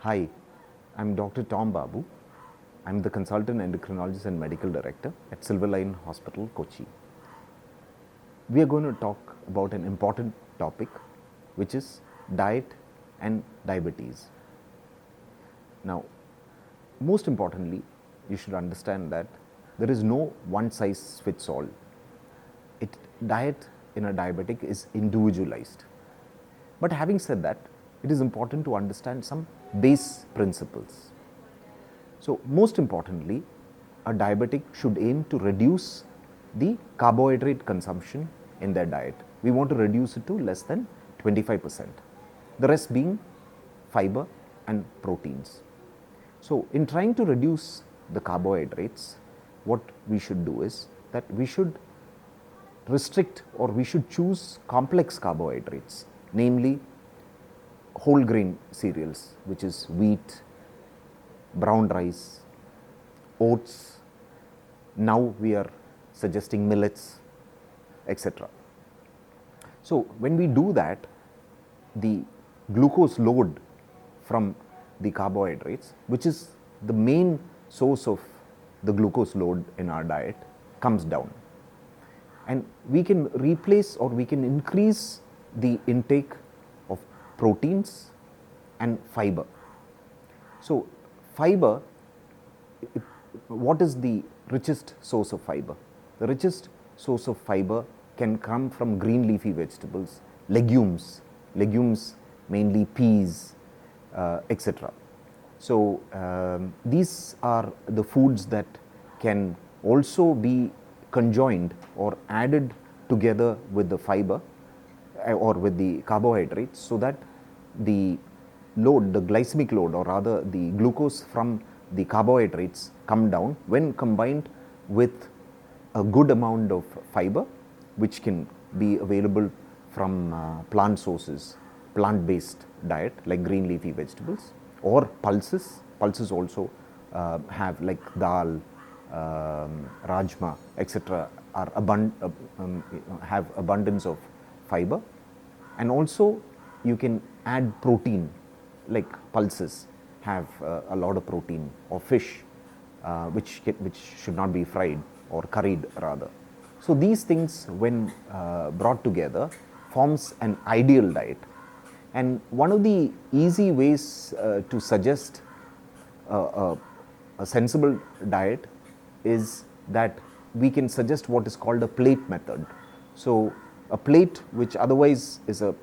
Hi, I'm Dr. Tombabu. I'm the consultant endocrinologist and medical director at Silverline Hospital, Kochi. We are going to talk about an important topic, which is diet and diabetes. Now, most importantly, you should understand that there is no one size fits all. Diet in a diabetic is individualized. But having said that, it is important to understand some base principles. So, most importantly, a diabetic should aim to reduce the carbohydrate consumption in their diet. We want to reduce it to less than 25%, the rest being fiber and proteins. So, in trying to reduce the carbohydrates, what we should do is that we should restrict or we should choose complex carbohydrates, namely whole grain cereals, which is wheat, brown rice, oats. Now we are suggesting millets, etc. So, when we do that, the glucose load from the carbohydrates, which is the main source of the glucose load in our diet, comes down. And we can replace or we can increase the intake of proteins and fiber. So, fiber, what is the richest source of fiber? The richest source of fiber can come from green leafy vegetables, legumes mainly peas, etc. So, these are the foods that can also be conjoined or added together with the fiber or with the carbohydrates, so that the load, the glycemic load, or rather the glucose from the carbohydrates come down when combined with a good amount of fiber, which can be available from plant sources, plant-based diet like green leafy vegetables, or pulses. Pulses also have like daal, rajma, etc. are have abundance of fiber, and also you can add protein, like pulses have a lot of protein, or fish, which should not be fried or curried rather. So these things, when brought together, forms an ideal diet. And one of the easy ways to suggest a sensible diet is that we can suggest what is called a plate method. So a plate, which otherwise is an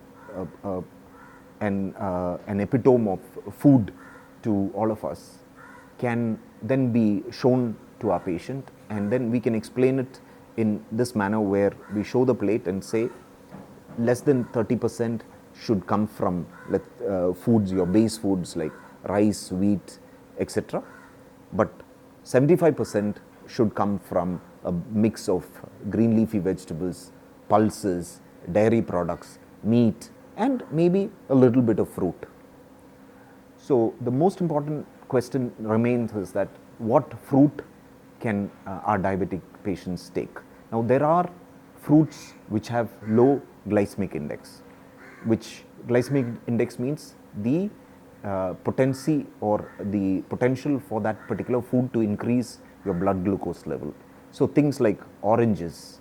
epitome of food to all of us, can then be shown to our patient, and then we can explain it in this manner, where we show the plate and say less than 30% should come from foods, your base foods like rice, wheat, etc. But 75% should come from a mix of green leafy vegetables, pulses, dairy products, meat, and maybe a little bit of fruit. So the most important question remains is that what fruit can our diabetic patients take? Now, there are fruits which have low glycemic index, which glycemic index means the potency or the potential for that particular food to increase your blood glucose level. So things like oranges,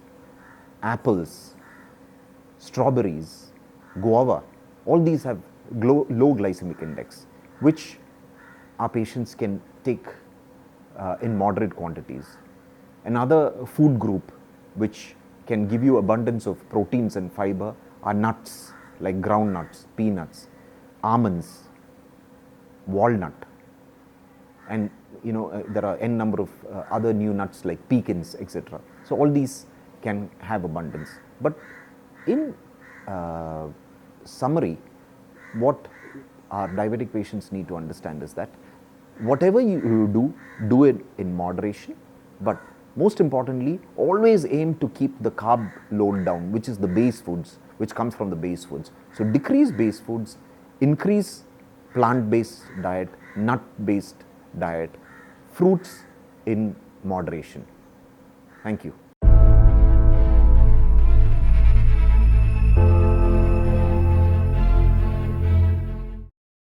apples, strawberries, guava, all these have low glycemic index, which our patients can take in moderate quantities. Another food group which can give you abundance of proteins and fiber are nuts, like ground nuts, peanuts, almonds, walnut, and there are n number of other new nuts like pecans, etc. So all these can have abundance. But in summary, what our diabetic patients need to understand is that whatever you do it in moderation, but most importantly, always aim to keep the carb load down, which is the base foods, which comes from the base foods. So decrease base foods, increase plant-based diet, nut-based diet, fruits in moderation. Thank you.